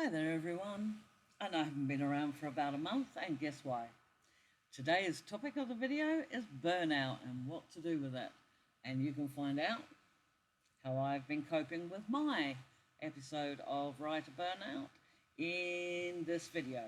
Hi there everyone, and I haven't been around for about a month, and guess why? Today's topic of the video is burnout and what to do with it, and you can find out how I've been coping with my episode of Writer Burnout in this video.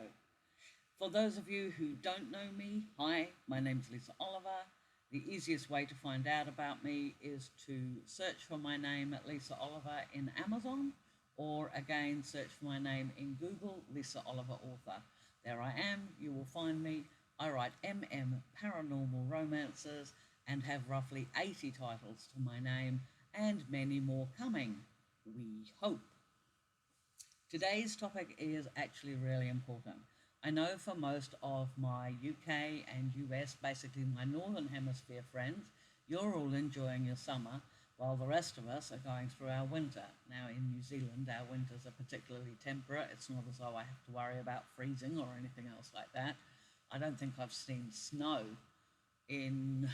For those of you who don't know me, hi, my name's Lisa Oliver. The easiest way to find out about me is to search for my name at Lisa Oliver in Amazon, or again search for my name in Google, Lisa Oliver Author. There I am, you will find me. I write paranormal romances and have roughly 80 titles to my name and many more coming, we hope. Today's topic is actually really important. I know for most of my UK and US, basically my Northern Hemisphere friends, you're all enjoying your summer, while the rest of us are going through our winter. Now in New Zealand, our winters are particularly temperate. It's not as though I have to worry about freezing or anything else like that. I don't think I've seen snow in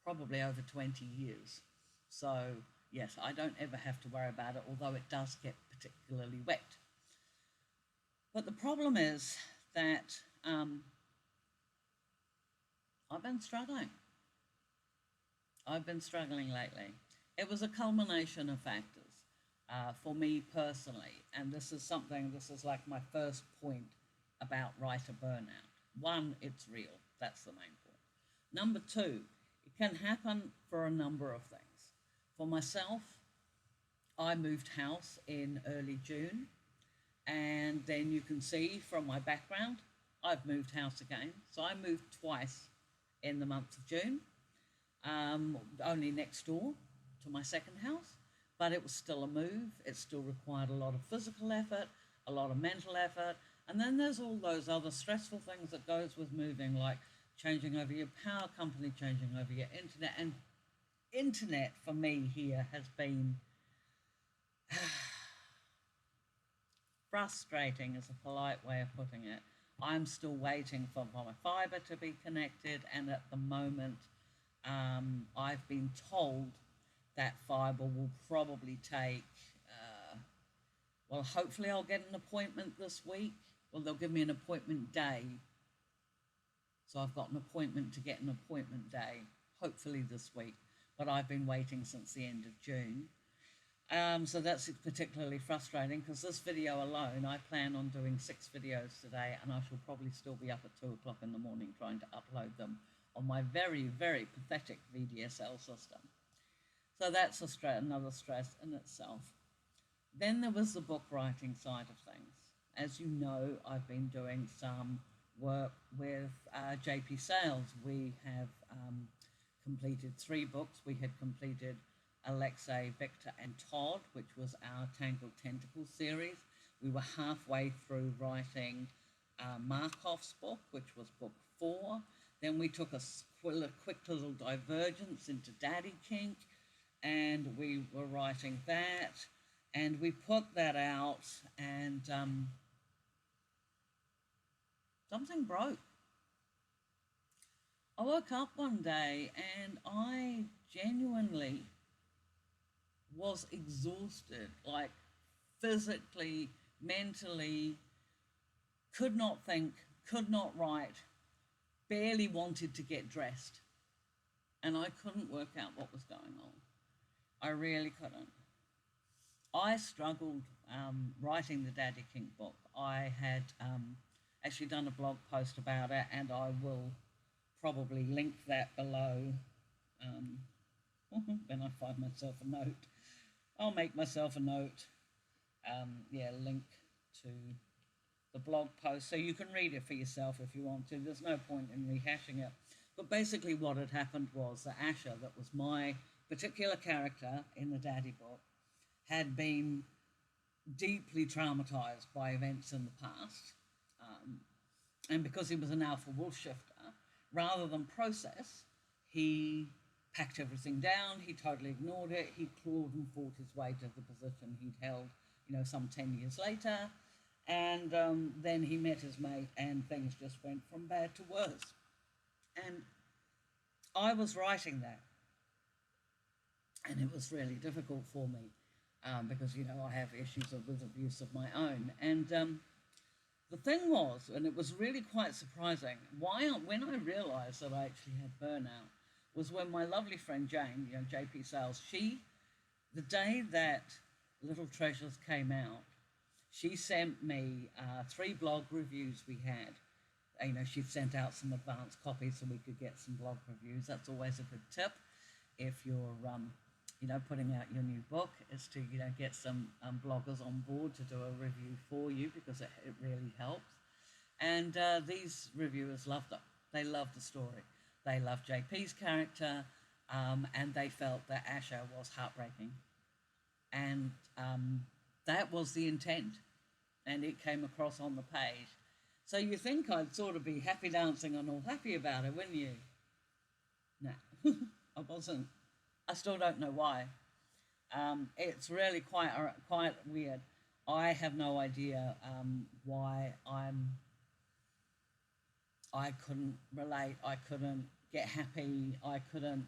probably over 20 years. So yes, I don't ever have to worry about it, although it does get particularly wet. But the problem is that I've been struggling. I've been struggling lately. It was a culmination of factors for me personally, and this is like my first point about writer burnout. One, it's real. That's the main point. Number two, it can happen for a number of things. For myself, I moved house in early June, and then you can see from my background, I've moved house again. So I moved twice in the month of June. Only next door to my second house, but it was still a move. It still required a lot of physical effort, a lot of mental effort, and then there's all those other stressful things that goes with moving, like changing over your power company, changing over your internet. And internet for me here has been frustrating, is a polite way of putting it. I'm still waiting for my fibre to be connected, and at the moment I've been told that fibre will probably take, well, hopefully I'll get an appointment this week. Well, they'll give me an appointment day. So I've got an appointment to get an appointment day, hopefully this week. But I've been waiting since the end of June. So that's particularly frustrating, because this video alone, I plan on doing 6 videos today, and I shall probably still be up at 2 o'clock in the morning trying to upload them on my very, very pathetic VDSL system. So that's another stress in itself. Then there was the book writing side of things. As you know, I've been doing some work with JP Sales. We have completed 3 books. We had completed Alexei, Victor and Todd, which was our Tangled Tentacles series. We were halfway through writing Markov's book, which was book 4. Then we took a quick little divergence into Daddy Kink, and we were writing that, and we put that out, and something broke. I woke up one day and I genuinely was exhausted, like physically, mentally, could not think, could not write, barely wanted to get dressed, and I couldn't work out what was going on. I really couldn't. I struggled writing the Daddy Kink book. I had actually done a blog post about it, and I will probably link that below when I find myself a note. I'll make myself a note, link to the blog post, so you can read it for yourself if you want to. There's no point in rehashing it. But basically what had happened was that Asher, that was my particular character in the Daddy book, had been deeply traumatized by events in the past. And because he was an alpha wolf shifter, rather than process, he packed everything down, he totally ignored it, he clawed and fought his way to the position he'd held, some 10 years later. And then he met his mate, and things just went from bad to worse. And I was writing that, and it was really difficult for me. because, you know, I have issues with abuse of my own. And the thing was, and it was really quite surprising, when I realised that I actually had burnout, was when my lovely friend Jane, you know, JP Sales, the day that Little Treasures came out, she sent me 3 blog reviews we had. You know, she sent out some advance copies so we could get some blog reviews. That's always a good tip if you're, you know, putting out your new book, is to, you know, get some bloggers on board to do a review for you, because it really helps. And these reviewers loved it. They loved the story. They loved JP's character, and they felt that Asher was heartbreaking. And that was the intent, and it came across on the page. So you think I'd sort of be happy dancing and all happy about it, wouldn't you? No, I wasn't. I still don't know why. It's really quite weird. I have no idea why I couldn't relate. I couldn't get happy. I couldn't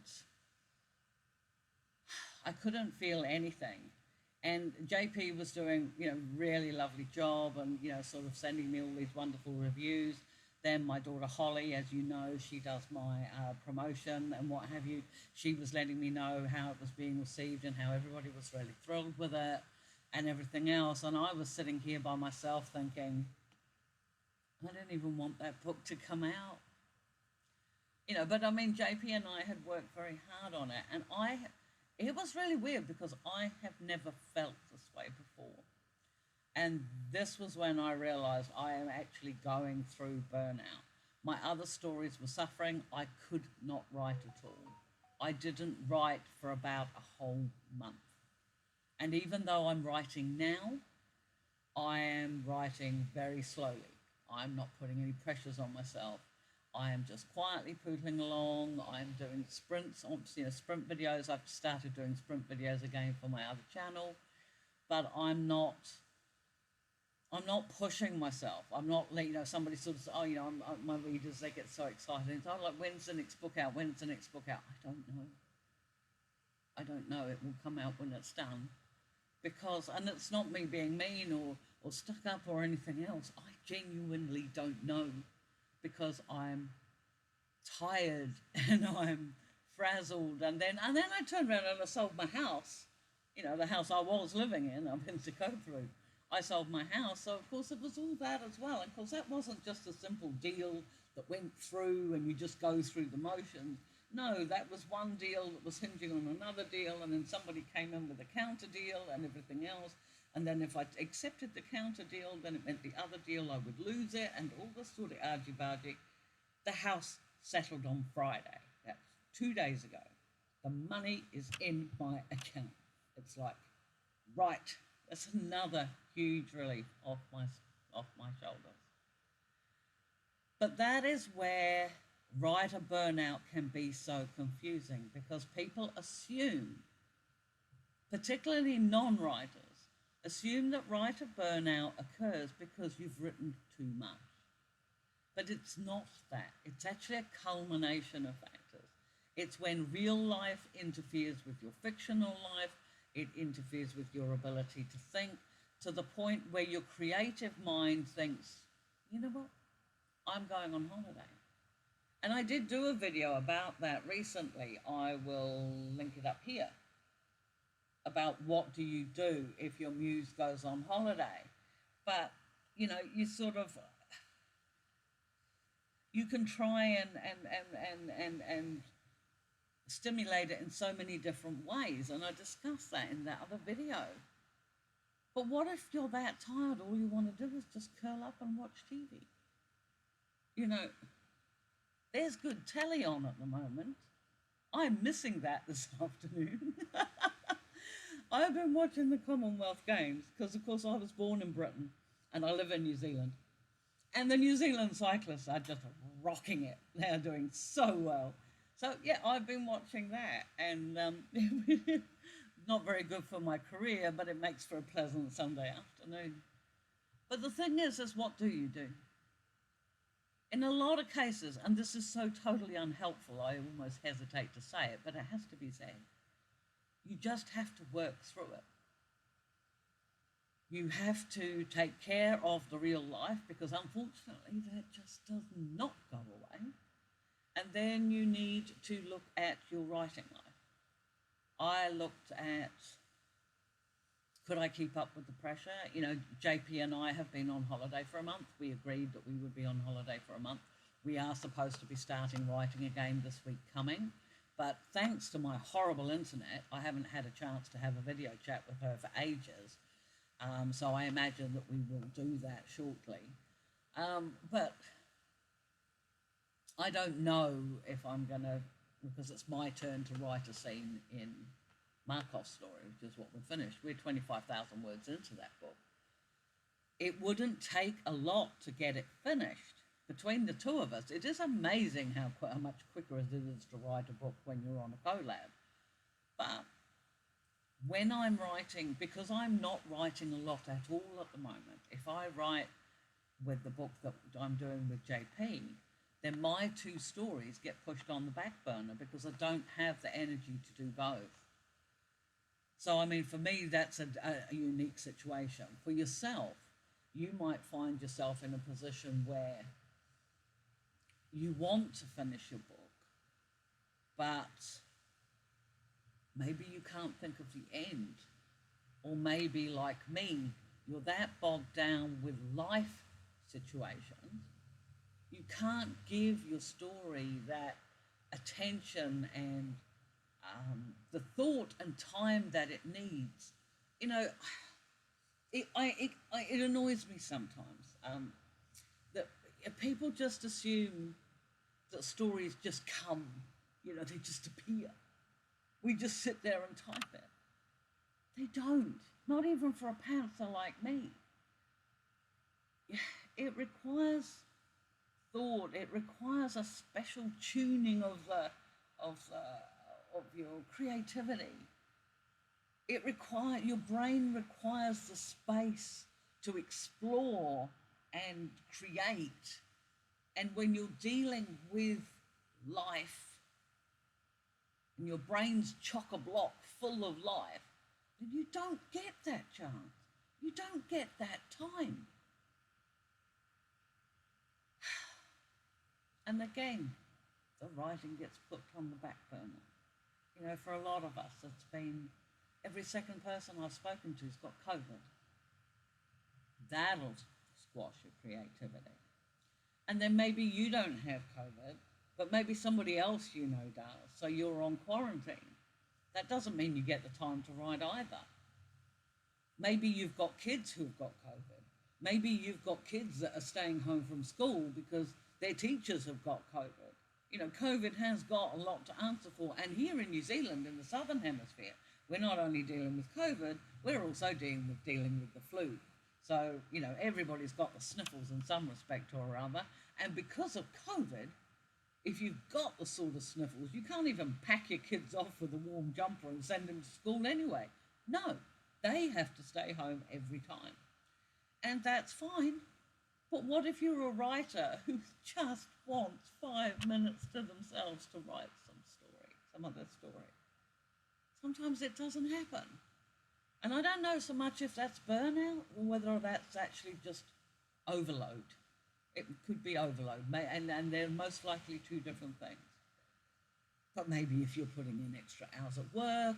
feel anything. And JP was doing, you know, really lovely job, and, you know, sort of sending me all these wonderful reviews. Then my daughter Holly, as you know, she does my promotion and what have you. She was letting me know how it was being received and how everybody was really thrilled with it and everything else. And I was sitting here by myself thinking, I don't even want that book to come out. You know, but I mean, JP and I had worked very hard on it, and it was really weird because I have never felt this way before. And this was when I realized I am actually going through burnout. My other stories were suffering. I could not write at all. I didn't write for about a whole month. And even though I'm writing now, I am writing very slowly. I'm not putting any pressures on myself. I am just quietly pootling along. I'm doing sprints, you know, sprint videos. I've started doing sprint videos again for my other channel, but I'm not pushing myself. I'm not, you know, somebody sort of says, oh, you know, my readers, they get so excited. It's like, when's the next book out? When's the next book out? I don't know. I don't know. It will come out when it's done. Because, and it's not me being mean or stuck up or anything else. I genuinely don't know, because I'm tired and I'm frazzled. And then I turned around and I sold my house. You know, the house I was living in, I've been to go through. I sold my house, so of course it was all that as well. And of course that wasn't just a simple deal that went through and you just go through the motions. No, that was one deal that was hinging on another deal, and then somebody came in with a counter deal and everything else. And then if I accepted the counter deal, then it meant the other deal I would lose it, and all this sort of argy-bargy. The house settled on Friday. That's 2 days ago. The money is in my account. It's like, right, that's another huge relief off my shoulders. But that is where writer burnout can be so confusing, because people assume, particularly non-writers, assume that writer burnout occurs because you've written too much. But it's not that. It's actually a culmination of factors. It's when real life interferes with your fictional life. It interferes with your ability to think, to the point where your creative mind thinks, you know what, I'm going on holiday. And I did do a video about that recently. I will link it up here. About what do you do if your muse goes on holiday. But, you know, you sort of, you can try and stimulate it in so many different ways, and I discussed that in that other video. But what if you're that tired, all you want to do is just curl up and watch TV? You know, there's good telly on at the moment. I'm missing that this afternoon. I've been watching the Commonwealth Games because, of course, I was born in Britain and I live in New Zealand. And the New Zealand cyclists are just rocking it. They're doing so well. So, yeah, I've been watching that. And not very good for my career, but it makes for a pleasant Sunday afternoon. But the thing is what do you do? In a lot of cases, and this is so totally unhelpful, I almost hesitate to say it, but it has to be said. You just have to work through it. You have to take care of the real life because unfortunately that just does not go away. And then you need to look at your writing life. I looked at, could I keep up with the pressure? You know, JP and I have been on holiday for a month. We agreed that we would be on holiday for a month. We are supposed to be starting writing again this week coming. But thanks to my horrible internet, I haven't had a chance to have a video chat with her for ages. So I imagine that we will do that shortly. But I don't know if I'm going to, because it's my turn to write a scene in Markov's story, which is what we finished. We're 25,000 words into that book. It wouldn't take a lot to get it finished. Between the two of us, it is amazing how much quicker it is to write a book when you're on a collab. But when I'm writing, because I'm not writing a lot at all at the moment, if I write with the book that I'm doing with JP, then my two stories get pushed on the back burner because I don't have the energy to do both. So, I mean, for me, that's a unique situation. For yourself, you might find yourself in a position where you want to finish your book, but maybe you can't think of the end. Or maybe, like me, you're that bogged down with life situations, you can't give your story that attention and the thought and time that it needs. You know, it annoys me sometimes that people just assume that stories just come, you know, they just appear. We just sit there and type it. They don't, not even for a pantser like me. It requires thought. It requires a special tuning of your creativity. Your brain requires the space to explore and create. And when you're dealing with life and your brain's chock-a-block full of life, then you don't get that chance. You don't get that time. And again, the writing gets put on the back burner. You know, for a lot of us, it's been every second person I've spoken to's got COVID. That'll squash your creativity. And then maybe you don't have COVID, but maybe somebody else you know does, so you're on quarantine. That doesn't mean you get the time to write either. Maybe you've got kids who've got COVID. Maybe you've got kids that are staying home from school because their teachers have got COVID. You know, COVID has got a lot to answer for. And here in New Zealand, in the Southern Hemisphere, we're not only dealing with COVID, we're also dealing with the flu. So, you know, everybody's got the sniffles in some respect or other. And because of COVID, if you've got the sort of sniffles, you can't even pack your kids off with a warm jumper and send them to school anyway. No, they have to stay home every time. And that's fine. But what if you're a writer who just wants 5 minutes to themselves to write some other story? Sometimes it doesn't happen. And I don't know so much if that's burnout or whether that's actually just overload. It could be overload, and they're most likely two different things. But maybe if you're putting in extra hours at work,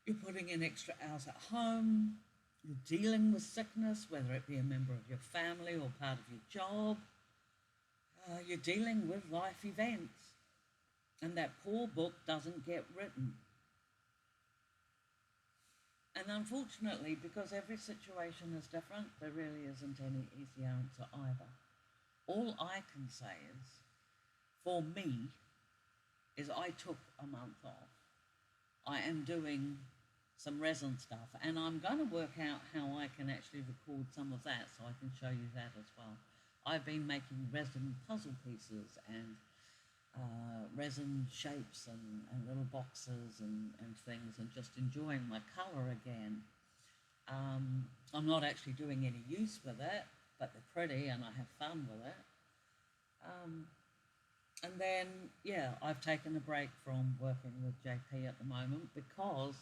you're putting in extra hours at home, you're dealing with sickness, whether it be a member of your family or part of your job, you're dealing with life events, and that poor book doesn't get written. And unfortunately, because every situation is different, there really isn't any easy answer either. All I can say is, for me, is I took a month off. I am doing some resin stuff, and I'm going to work out how I can actually record some of that so I can show you that as well. I've been making resin puzzle pieces and resin shapes and little boxes and things, and just enjoying my colour again. I'm not actually doing any use with it, but they're pretty and I have fun with it. And then, yeah, I've taken a break from working with JP at the moment because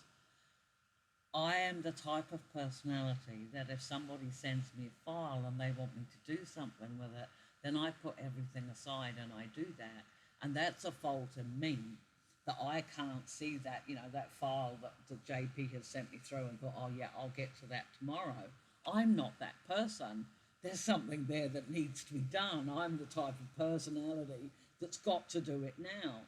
I am the type of personality that if somebody sends me a file and they want me to do something with it, then I put everything aside and I do that. And that's a fault in me that I can't see that, that file that the JP has sent me through and go, oh yeah, I'll get to that tomorrow. I'm not that person. There's something there that needs to be done. I'm the type of personality that's got to do it now.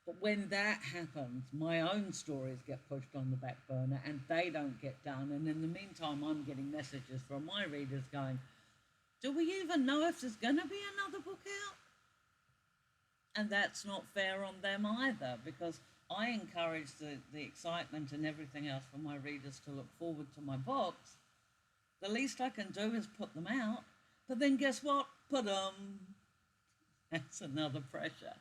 But when that happens, my own stories get pushed on the back burner and they don't get done. And in the meantime, I'm getting messages from my readers going, do we even know if there's going to be another book out? And that's not fair on them either, because I encourage the excitement and everything else for my readers to look forward to my books. The least I can do is put them out. But then guess what? That's another pressure.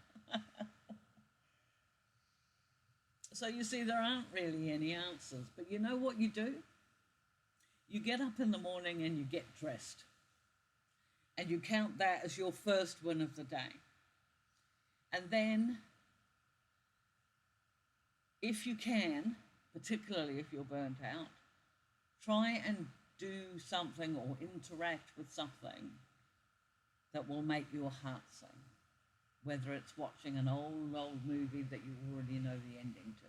So you see, there aren't really any answers. But you know what you do? You get up in the morning and you get dressed. And you count that as your first win of the day. And then, if you can, particularly if you're burnt out, try and do something or interact with something that will make your heart sing. Whether it's watching an old movie that you already know the ending to.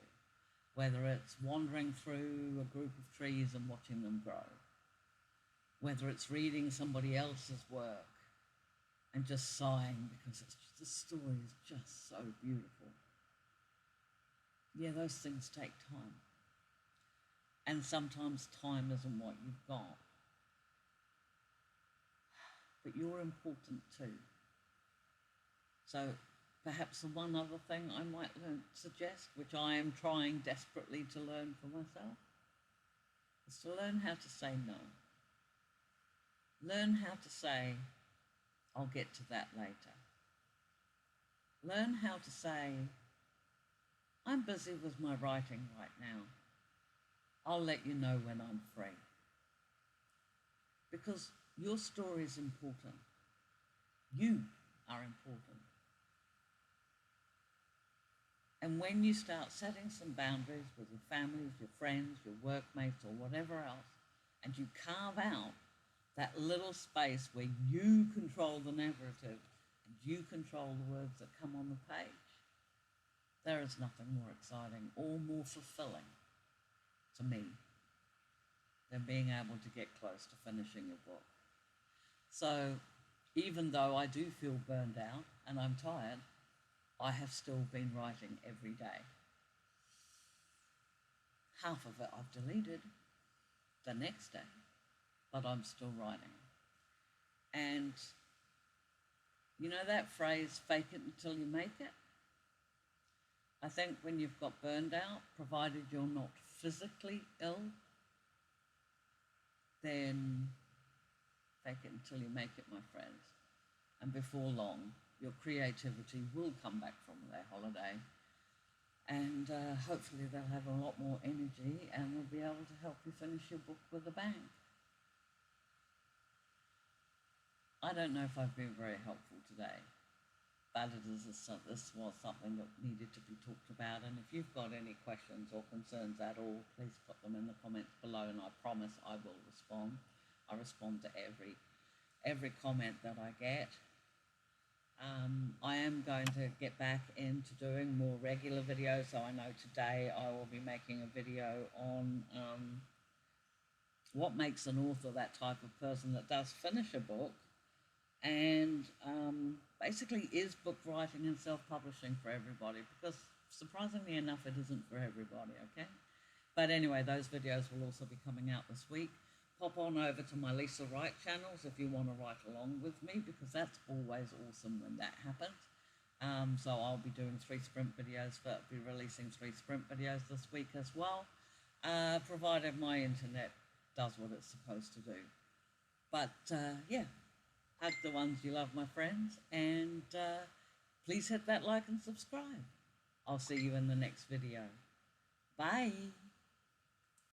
Whether it's wandering through a group of trees and watching them grow. Whether it's reading somebody else's work and just sighing because the story is just so beautiful. Yeah, those things take time. And sometimes time isn't what you've got. But you're important too. So perhaps the one other thing I might suggest, which I am trying desperately to learn for myself, is to learn how to say no. Learn how to say, I'll get to that later. Learn how to say, I'm busy with my writing right now. I'll let you know when I'm free. Because your story is important. You are important. And when you start setting some boundaries with your families, your friends, your workmates, or whatever else, and you carve out that little space where you control the narrative and you control the words that come on the page, there is nothing more exciting or more fulfilling to me than being able to get close to finishing your book. So even though I do feel burned out and I'm tired, I have still been writing every day. Half of it I've deleted the next day, but I'm still writing. And you know that phrase, fake it until you make it? I think when you've got burned out, provided you're not physically ill, then fake it until you make it, my friends. And before long, your creativity will come back from their holiday, and hopefully they'll have a lot more energy and will be able to help you finish your book with a bang. I don't know if I've been very helpful today, but this was something that needed to be talked about, and if you've got any questions or concerns at all, please put them in the comments below, and I promise I will respond. I respond to every comment that I get. I am going to get back into doing more regular videos, so I know today I will be making a video on what makes an author that type of person that does finish a book, and basically, is book writing and self-publishing for everybody? Because surprisingly enough, it isn't for everybody, okay? But anyway, those videos will also be coming out this week. Pop on over to my Lisa Wright channels if you want to write along with me, because that's always awesome when that happens. So I'll be doing 3 sprint videos, but I'll be releasing 3 sprint videos this week as well, provided my internet does what it's supposed to do. But yeah, hug the ones you love, my friends, and please hit that like and subscribe. I'll see you in the next video. Bye.